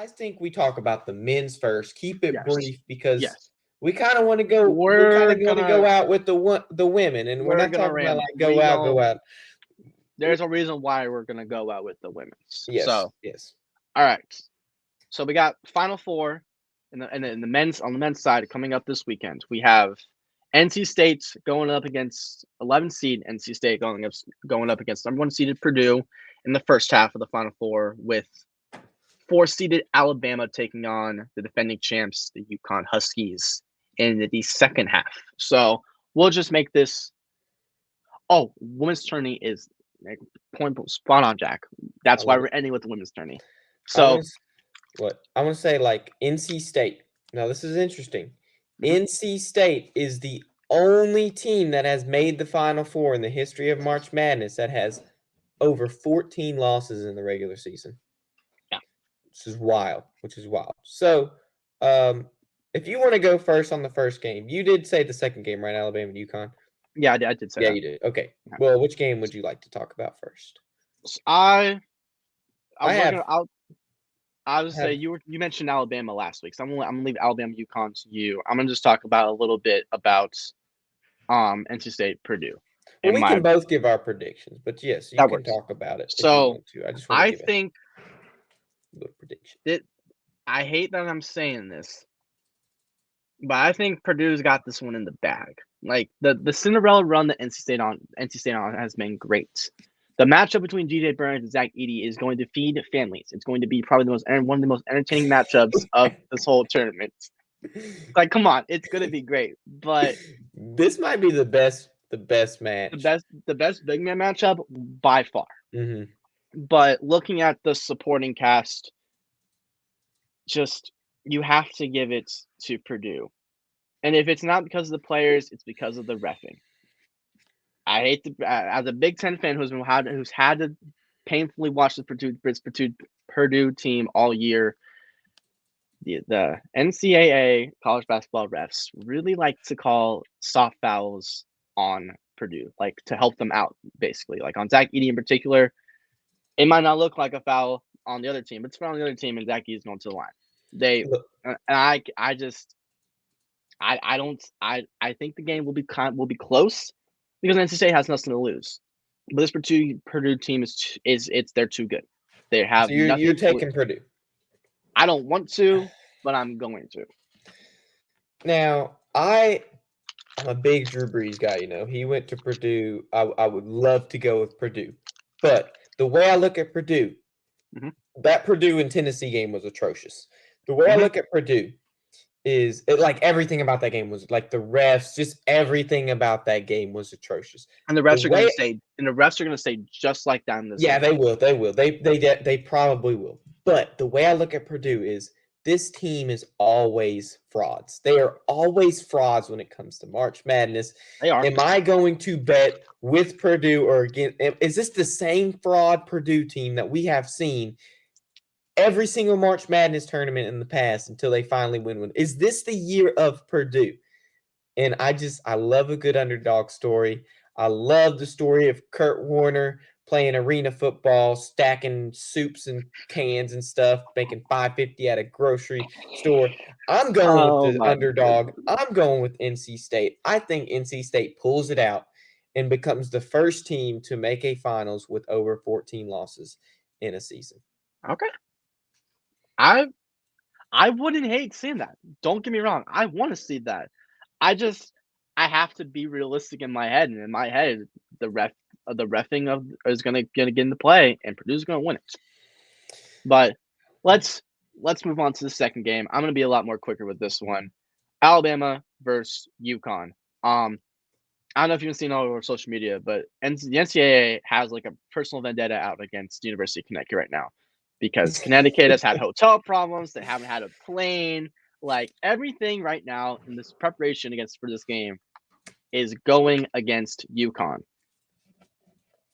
I think we talk about the men's first. Keep it Yes. brief because Yes. we kind of want to go. We're kind We're of going to go gonna out with the women, and we're we're not gonna talking about ram. like go out, go out. There's a reason why we're gonna go out with the women's. Yes, So, yes. all right. So we got Final Four in the men's on the men's side coming up this weekend. We have NC State going up against 11 seed NC State going up against number 1 seeded Purdue in the first half of the Final Four, with 4 seeded Alabama taking on the defending champs, the UConn Huskies, in the second half. So we'll just make this. Oh, women's tourney is like, point spot on, Jack. I That's why love we're it. ending with the women's tourney. I want So, to I want to say like NC State. Now this is interesting. mhm. NC State is the only team that has made the Final Four in the history of March Madness that has over 14 losses in the regular season. Yeah. Which is wild. So, if you want to go first on the first game, you did say the second game, right? Alabama and UConn. Yeah, I did say Yeah, that. you did. Okay. Yeah. Well, which game would you like to talk about first? I I we're have gonna. I would say have you mentioned Alabama last week, so I'm gonna leave Alabama UConn to you. I'm gonna just talk about a little bit about NC State Purdue. well, And we can both give our predictions, but yes, you that can works. talk about it if you So want to. I just want to I give a think little prediction. that I hate that I'm saying this, but I think Purdue's got this one in the bag. Like the Cinderella run that NC State on has been great. The matchup between DJ Burns and Zach Edey is going to feed families. It's going to be probably one of the most entertaining matchups of this whole tournament. Like, come on, it's gonna be great. But This might be the best match. the best big man matchup by far. Mm-hmm. But looking at the supporting cast, just you have to give it to Purdue. And if it's not because of the players, it's because of the reffing. I hate to, as a Big Ten fan who's had to painfully watch the Purdue team all year. The NCAA college basketball refs really like to call soft fouls on Purdue, like to help them out, basically. Like on Zach Edey in particular, it might not look like a foul on the other team, but it's on the other team, and Zach Edey's going to the line. And I think the game will be close because NC State has nothing to lose. But this Purdue team they're too good. They have So you're nothing. taking Purdue. I don't want to, but I'm going to. Now, I'm a big Drew Brees guy. You know, he went to Purdue. I would love to go with Purdue, but the way I look at Purdue, that Purdue and Tennessee game was atrocious. The way I look at Purdue is like everything about that game was like the refs, just everything about that game was atrocious. And the refs are going to say just like that in this Yeah, game. they will. They probably will. But the way I look at Purdue is this team is always frauds. They are always frauds when it comes to March Madness. They are. Am I going to bet with Purdue or again? Is this the same fraud Purdue team that we have seen every single March Madness tournament in the past until they finally win one? Is this the year of Purdue? And I love a good underdog story. I love the story of Kurt Warner playing arena football, stacking soups and cans and stuff, making $5.50 at a grocery store. I'm going with the underdog. I'm going with NC State. I think NC State pulls it out and becomes the first team to make a finals with over 14 losses in a season. Okay. I wouldn't hate seeing that. Don't get me wrong. I want to see that. I have to be realistic in my head, and in my head, the reffing is gonna get into play, and Purdue's gonna win it. But let's move on to the second game. I'm gonna be a lot more quicker with this one. Alabama versus UConn. I don't know if you've seen all over social media, but the NCAA has like a personal vendetta out against University of Connecticut right now because Connecticut has had hotel problems. They haven't had a plane. Like everything right now in this preparation for this game is going against UConn.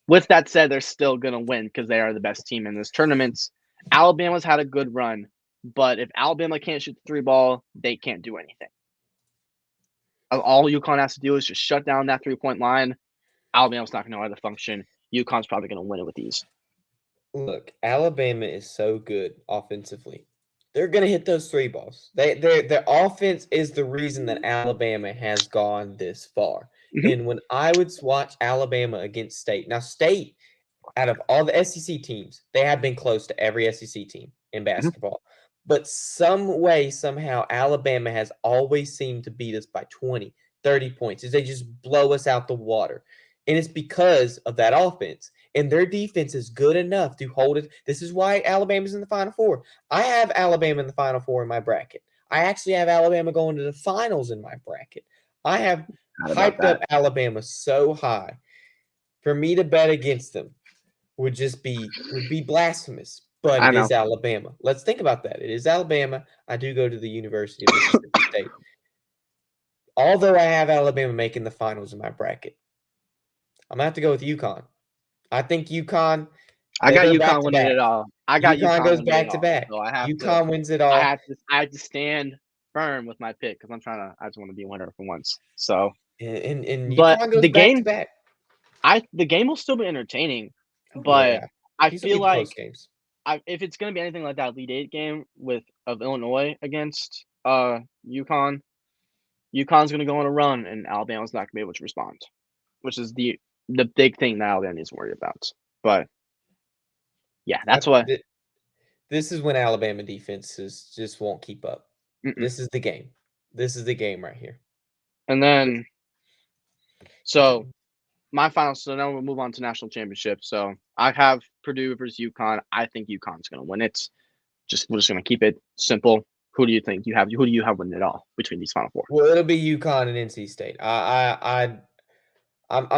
With that said, they're still going to win because they are the best team in this tournament. Alabama's had a good run, but if Alabama can't shoot the 3-ball, they can't do anything. All UConn has to do is just shut down that 3-point line. Alabama's not going to know how to function. UConn's probably going to win it with ease. Look, Alabama is so good offensively. They're going to hit those three balls. Their offense is the reason that Alabama has gone this far. Mhm. And when I would watch Alabama against State, now State, out of all the SEC teams, they have been close to every SEC team in basketball. But some way, somehow, Alabama has always seemed to beat us by 20, 30 points. They just blow us out the water. And it's because of that offense. And their defense is good enough to hold it. This is why Alabama's in the Final Four. I have Alabama in the Final Four in my bracket. I actually have Alabama going to the finals in my bracket. I have hyped up Alabama so high. For me to bet against them would be blasphemous. But I it know. is Alabama. Let's think about that. It is Alabama. I do go to the University of Mississippi State. Although I have Alabama making the finals in my bracket, I'm gonna have to go with UConn. I think UConn. I They got go back UConn to winning back. it all. I got UConn UConn goes winning it back to all. back. So I UConn wins it all. I had to stand firm with my pick because I just want to be a winner for once. So, And but UConn goes back to back. the game will still be entertaining, Oh but yeah, I these will feel be like close games. if it's gonna be anything like that Elite Eight game of Illinois against UConn, UConn's gonna go on a run and Alabama's not gonna be able to respond, which is the big thing that Alabama needs to worry about. But yeah, that's what. This is when Alabama defenses just won't keep up. Mm-mm. This is the game. This is the game right here. And then so Continue. my final. So now we'll move on to national championship. So I have Purdue versus UConn. I think UConn's gonna win it. We're just gonna keep it simple. Who do you think you have? Who do you have winning it all between these final four? Well, it'll be UConn and NC State. I'm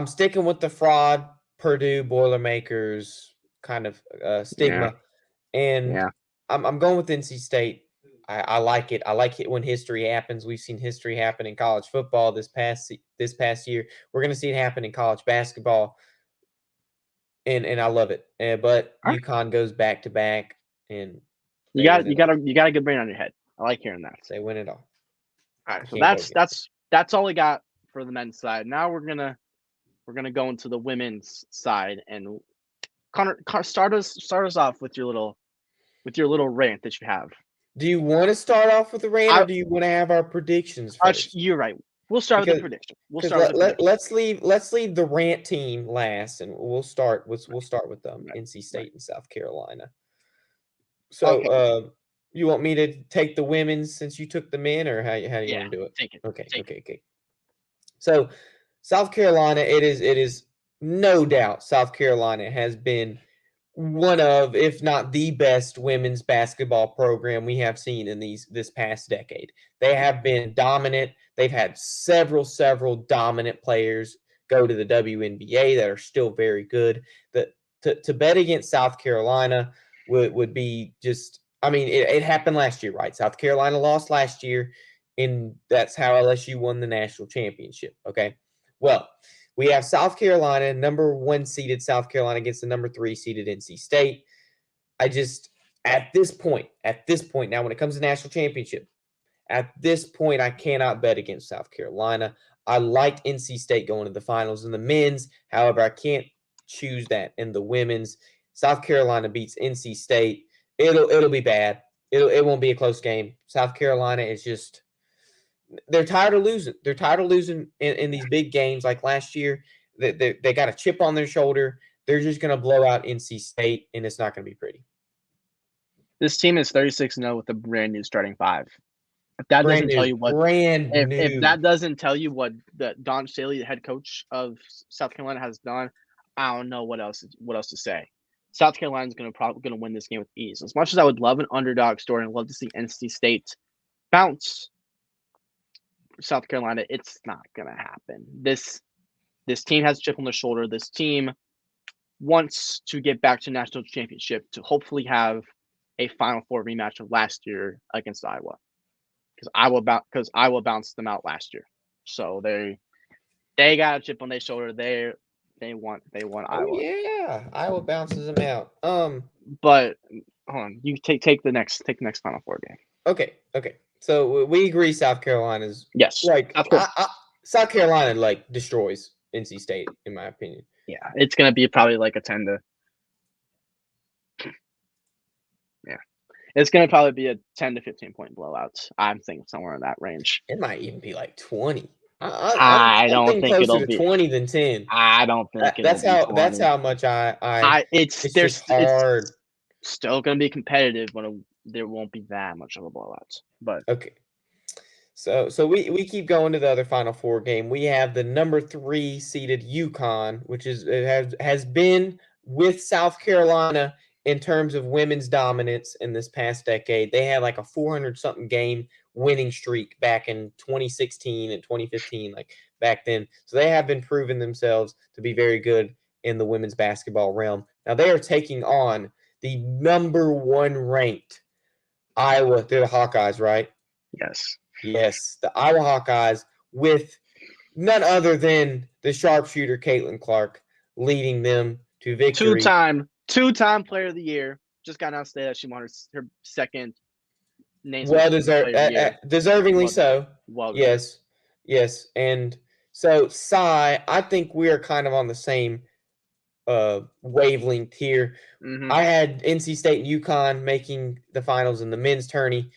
sticking with the fraud Purdue Boilermakers kind of stigma, and Yeah. I'm going with NC State. I like it. I like it when history happens. We've seen history happen in college football this past year. We're going to see it happen in college basketball, and I love it. But All right. UConn goes back to back, and You they got win it all. a good brain on your head. I like hearing that. They win it all. All right. You So can't go against that's all we got for the men's side. Now we're gonna go into the women's side and Connor start us off with your little rant that you have. Do you want to start off with the rant, or do you want to have our predictions first? You're right. We'll start with the prediction. Let's leave the rant team last, and we'll start with NC State and South Carolina. So, Okay. you want me to take the women's since you took the men, or how you Yeah, want to do it? take it. Okay. So, South Carolina, it is no doubt South Carolina has been one of, if not the best women's basketball program we have seen in this past decade. They have been dominant. They've had several dominant players go to the WNBA that are still very good. To bet against South Carolina would be just, I mean, it happened last year, right? South Carolina lost last year, and that's how LSU won the national championship. Okay. Well, we have South Carolina, number 1 seeded South Carolina against the number 3 seeded NC State. I just, at this point, now when it comes to national championship, at this point, I cannot bet against South Carolina. I liked NC State going to the finals in the men's. However, I can't choose that in the women's. South Carolina beats NC State. It'll be bad. It won't be a close game. South Carolina is just, they're tired of losing. They're tired of losing in these big games like last year. They got a chip on their shoulder. They're just going to blow out NC State, and it's not going to be pretty. This team is 36-0 with a brand new starting five. If that doesn't tell you what if that doesn't tell you what the Don Staley, the head coach of South Carolina, has done, I don't know what else to say. South Carolina's probably gonna win this game with ease. As much as I would love an underdog story and love to see NC State bounce South Carolina, it's not gonna happen. This team has a chip on their shoulder. This team wants to get back to national championship to hopefully have a Final Four rematch of last year against Iowa. Because Iowa bounced them out last year. So they got a chip on their shoulder. They want Iowa. Oh yeah, Iowa bounces them out. But hold on, you take the next Final Four game. Okay. So we agree South Carolina's like South Carolina like destroys NC State in my opinion. Yeah, it's gonna be probably like a 10 to. Yeah. It's gonna probably be a 10 to 15 point blowout. I'm thinking somewhere in that range. It might even be like 20. I I'm don't thinking think closer it'll to be. 20 than 10. I don't think it'll That's be that's 20. how much I It's it's just hard. still gonna be competitive, but there won't be that much of a blowout. But Okay. So we keep going to the other Final Four game. We have the number 3 seeded UConn, which has been with South Carolina in terms of women's dominance in this past decade. They had like a 400 something game winning streak back in 2016 and 2015, like back then. So they have been proving themselves to be very good in the women's basketball realm. Now they are taking on the number 1 ranked Iowa. They're the Hawkeyes, right? yes, Yes, the Iowa Hawkeyes with none other than the sharpshooter Caitlin Clark leading them to victory. two-time player of the year. Just got announced today that she won her second Well Naismith deserved, player of the year. deservingly so. Well done. Yes, and so Sy, I think we are kind of on the same wavelength here. Mm-hmm. I had NC State and UConn making the finals in the men's tourney.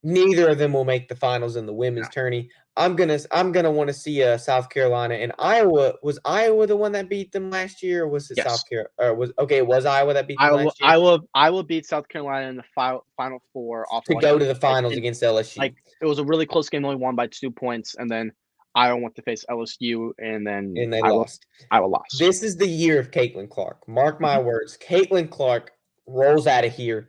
Neither of them will make the finals in the women's tourney. I'm gonna want to see South Carolina and Iowa. Was Iowa the one that beat them last year, or was it South Carolina? It was Iowa that beat them last year. Iowa beat South Carolina in the Final Four off to go to the finals against LSU. Like it was a really close game, only won by 2 points, and then Iowa went to face LSU, and they lost. Iowa lost. This is the year of Caitlin Clark. Mark my words. Caitlin Clark rolls out of here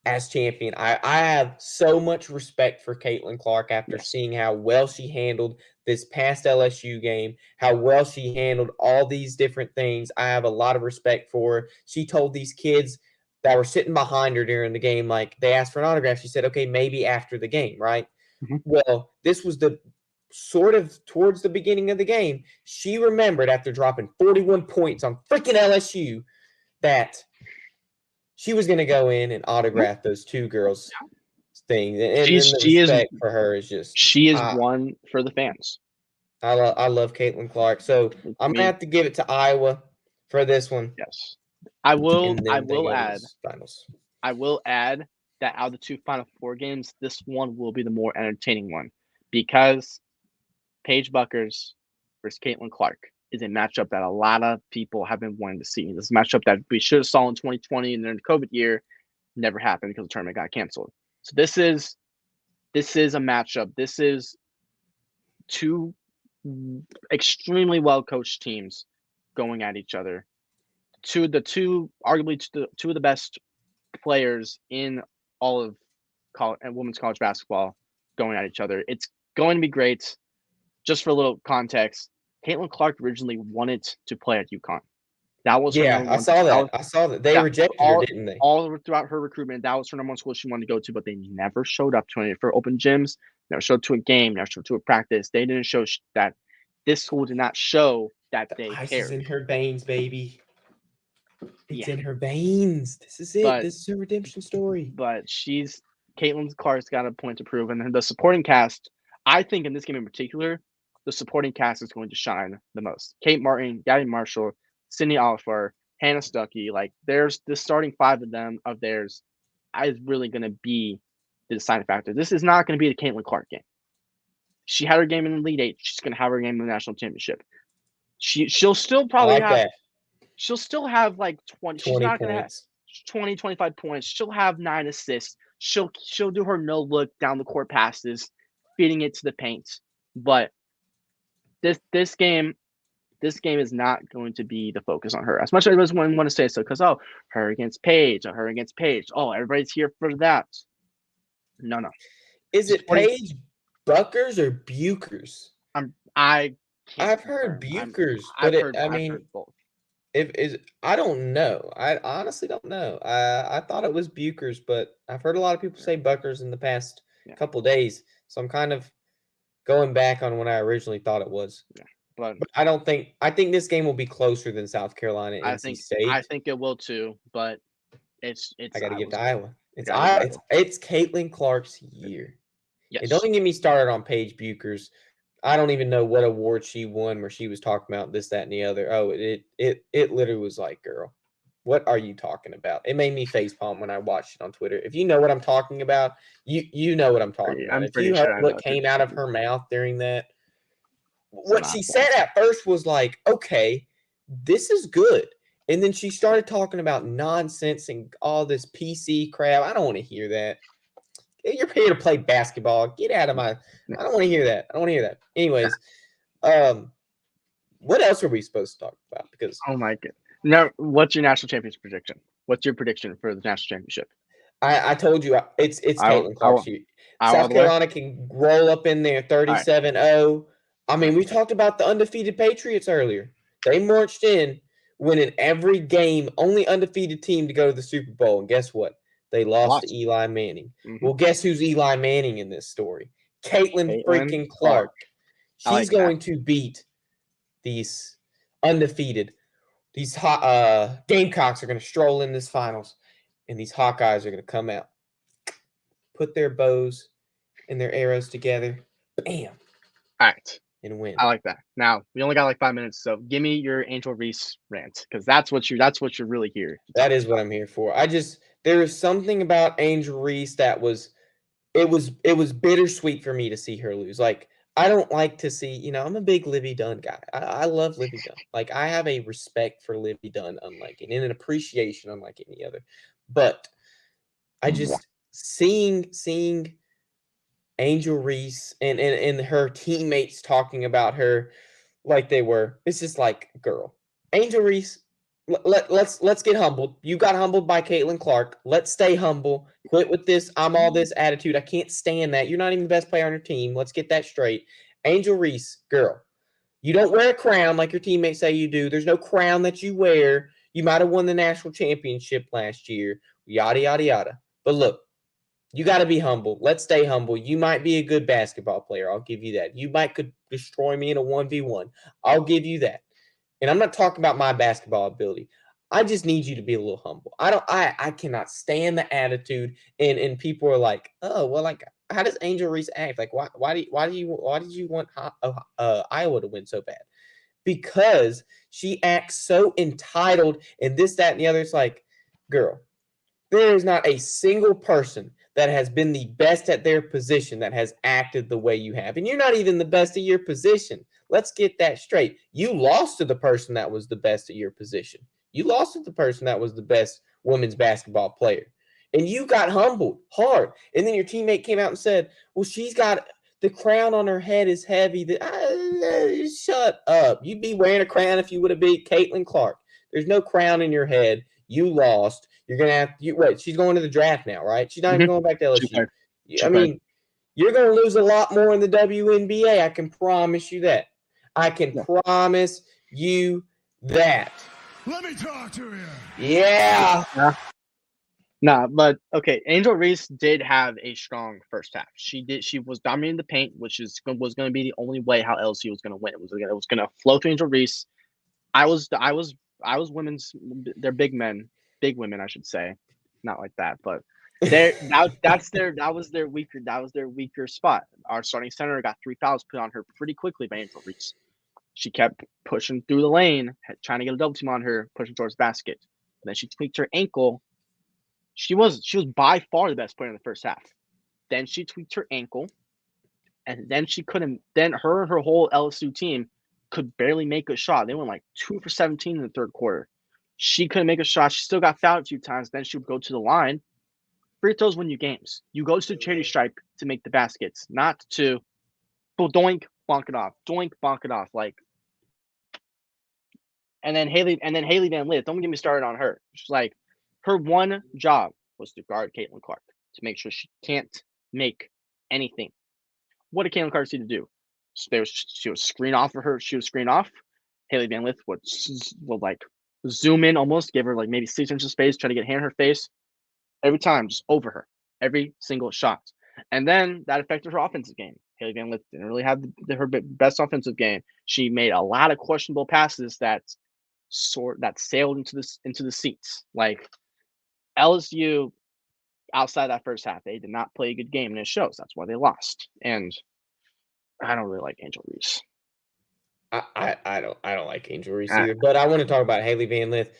as champion. I have so much respect for Caitlin Clark after seeing how well she handled this past LSU game, how well she handled all these different things. I have a lot of respect for her. She told these kids that were sitting behind her during the game, like they asked for an autograph. She said, okay, maybe after the game, right? Mm-hmm. Well, this was the sort of towards the beginning of the game. She remembered after dropping 41 points on freaking LSU that she was going to go in and autograph those 2 girls' things. And then the respect for her is just. She is one for the fans. I love Caitlin Clark. So I'm going to have to give it to Iowa for this one. Yes. I will add. Finals. I will add that out of the 2 Final Four games, this one will be the more entertaining one because Paige Buckers versus Caitlin Clark is a matchup that a lot of people have been wanting to see. This matchup that we should have saw in 2020 and then the COVID year never happened because the tournament got canceled. So this is a matchup. This is 2 extremely well coached teams going at each other. Arguably 2 of the best players in all of college and women's college basketball going at each other. It's going to be great. Just for a little context, Caitlin Clark originally wanted to play at UConn. That was her number one. I saw that. They rejected her, didn't they? All throughout her recruitment, that was her number 1 school she wanted to go to, but they never showed up to any of her open gyms, never showed up to a game, never showed up to a practice. They didn't show that. This school did not show that they ice cared. Is in her veins, baby. It's in her veins. This is it. This is her redemption story. But Caitlin Clark's got a point to prove, and the supporting cast, I think in this game in particular, the supporting cast is going to shine the most. Kate Martin, Gabby Marshall, Sydney Oliver, Hannah Stuckey, like there's the starting 5 of theirs is really going to be the deciding factor. This is not going to be the Caitlin Clark game. She had her game in the Elite 8. She's going to have her game in the national championship. She'll still probably she'll still have like 20. She's not going to have 20, 25 points. She'll have 9 assists. She'll do her no look down the court passes, feeding it to the paint. But this game is not going to be the focus on her. As much as everyone want to say so, because her against Paige, or her against Paige. Oh, everybody's here for that. No. Is it Paige Buckers or Buchers? I've heard Buchers, but I mean, both. I don't know. I honestly don't know. I thought it was Buchers, but I've heard a lot of people say Buckers in the past couple days. So I'm kind of going back on when I originally thought it was. Yeah. But I think this game will be closer than South Carolina and NC State. I think it will too, but it's I got to give to Iowa. It's Caitlin Clark's year. Yes. And don't even get me started on Paige Buchers. I don't even know what award she won where she was talking about this, that, and the other. Oh, it literally was like, girl. What are you talking about? It made me facepalm when I watched it on Twitter. If you know what I'm talking about, you know what I'm talking about. I'm If pretty you heard sure I know what what you're came out of saying. her mouth during that, It's what she said nonsense. at first was like, okay, this is good. And then she started talking about nonsense and all this PC crap. I don't want to hear that. You're here to play basketball. Get out of my. Yeah. I don't want to hear that. I don't want to hear that. Anyways, what else are we supposed to talk about? Because Oh my god. Now, what's your national championship prediction? What's your prediction for the national championship? I told you it's Caitlin I Clark. will, all South the way. Carolina can roll up in there All right. 37-0. I mean, All we talked about the undefeated Patriots earlier. They marched in, winning every game, only undefeated team to go to the Super Bowl. And guess what? They lost to Lots. Eli Manning. Mm-hmm. Well, guess who's Eli Manning in this story? Caitlin Caitlin freaking Clark. Clark. I She's like that. going to beat these undefeated. These Gamecocks are going to stroll in this finals, and these Hawkeyes are going to come out, put their bows and their arrows together, bam, All right. and win. I like that. Now we only got like 5 minutes, so give me your Angel Reese rant because that's what you're really here to That talk is what I'm here for. There is something about Angel Reese that was bittersweet for me to see her lose. Like, I don't like to see, I'm a big Livy Dunn guy. I love Livy Dunn. Like, I have a respect for Livy Dunn unlike it, and an appreciation unlike any other. But I just seeing Angel Reese and her teammates talking about her like they were. It's just like, girl, Angel Reese. Let's get humbled. You got humbled by Caitlin Clark. Let's stay humble. Quit with this I'm all this attitude. I can't stand that. You're not even the best player on your team. Let's get that straight. Angel Reese, girl, you don't wear a crown like your teammates say you do. There's no crown that you wear. You might have won the national championship last year. Yada yada yada. But look, you got to be humble. Let's stay humble. You might be a good basketball player. I'll give you that. You might could destroy me in a 1v1. I'll give you that. And I'm not talking about my basketball ability. I just need you to be a little humble. I cannot stand the attitude and people are like, "Oh, well, like how does Angel Reese act? Like why did you want Iowa to win so bad?" Because she acts so entitled and this that and the other. It's like, girl, there is not a single person that has been the best at their position that has acted the way you have. And you're not even the best at your position. Let's get that straight. You lost to the person that was the best at your position. You lost to the person that was the best women's basketball player. And you got humbled hard. And then your teammate came out and said, well, she's got the crown on her head is heavy. Shut up. You'd be wearing a crown if you would have beat Caitlin Clark. There's no crown in your head. You lost. You're gonna have you wait. She's going to the draft now, right? She's not even going back to LSU. I mean, you're gonna lose a lot more in the WNBA. I can promise you that. I can promise you that. Let me talk to you. Yeah. Nah, but okay. Angel Reese did have a strong first half. She was dominating the paint, which was going to be the only way how LSU was going to win. It was going to flow through Angel Reese. I was women's. They're big men, big women, I should say, not like that, but that was their weaker spot. Our starting center got 3 fouls put on her pretty quickly by Angel Reese. She kept pushing through the lane, trying to get a double team on her, pushing towards the basket. And then she tweaked her ankle. She was by far the best player in the first half. Then she tweaked her ankle, and then she couldn't. Then her and her whole LSU team could barely make a shot. They went like 2 for 17 in the third quarter. She couldn't make a shot. She still got fouled a few times. Then she would go to the line. Free throws win you games. You go to the charity stripe to make the baskets, not to doink, bonk it off, doink, bonk it off. Like, and then Haley Van Lith. Don't get me started on her. She's like, her one job was to guard Caitlin Clark to make sure she can't make anything. What did Caitlin Clark see to do? So she would screen off for her. She would screen off. Haley Van Lith would like zoom in almost, give her like maybe 6 inches of space, try to get a hand in her face. Every time, just over her. Every single shot. And then that affected her offensive game. Haley Van Lith didn't really have her best offensive game. She made a lot of questionable passes that sailed into the seats. Like LSU outside that first half, they did not play a good game, and it shows. That's why they lost. And I don't really like Angel Reese. I don't like Angel Reese either. But I want to talk about Haley Van Lith.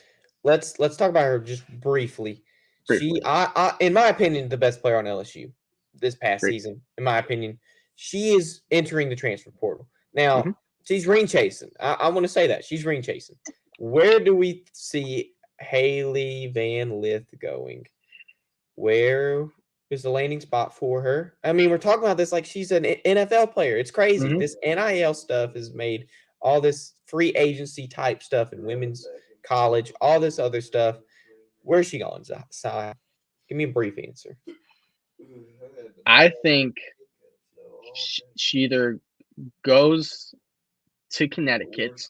let's talk about her just briefly. Briefly. I in my opinion, the best player on LSU this past Great. season. In my opinion, she is entering the transfer portal now. Mhm. She's ring chasing. I want to say that she's ring chasing. Where do we see Haley Van Lith going? Where is the landing spot for her? I mean, we're talking about this like she's an NFL player. It's crazy. Mhm. This NIL stuff has made all this free agency type stuff in women's college, all this other stuff. Where's she going, Sy? Give me a brief answer. I think she either goes to Connecticut,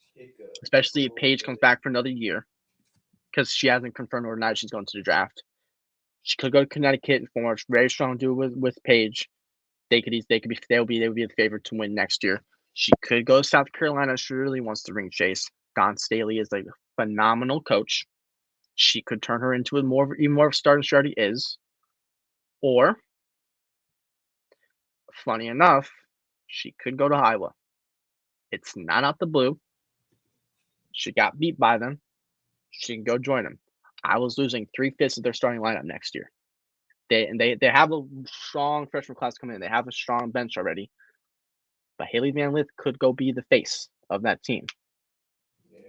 especially if Paige comes back for another year, because she hasn't confirmed or not she's going to the draft. She could go to Connecticut and form a very strong duo with Paige. They would be the favorite to win next year. She could go to South Carolina. She really wants to ring chase. Don Staley is a phenomenal coach. She could turn her into even more of a star than she already is. Or, funny enough, she could go to Iowa. It's not out the blue. She got beat by them. She can go join them. Iowa's losing 3/5 of their starting lineup next year. They have a strong freshman class coming in. They have a strong bench already. But Haley Van Lith could go be the face of that team.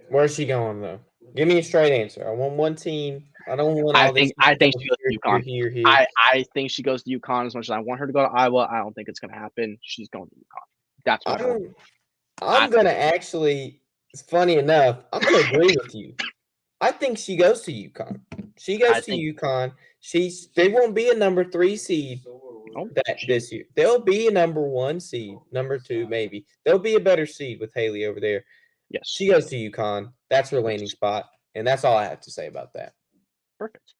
Where's she going though? Give me a straight answer. I want one team. I don't want all I this. think she goes to UConn. Here. I think she goes to UConn as much as I want her to go to Iowa. I don't think it's going to happen. She's going to UConn. That's what I'm gonna actually. It's funny enough. I'm gonna agree with you. I think she goes to UConn. She goes to UConn. They won't be a number 3 seed this year. They'll be a number 1 seed, number 2 maybe. They'll be a better seed with Haley over there. Yes. She goes to UConn. That's her landing spot, and that's all I have to say about that. Perfect.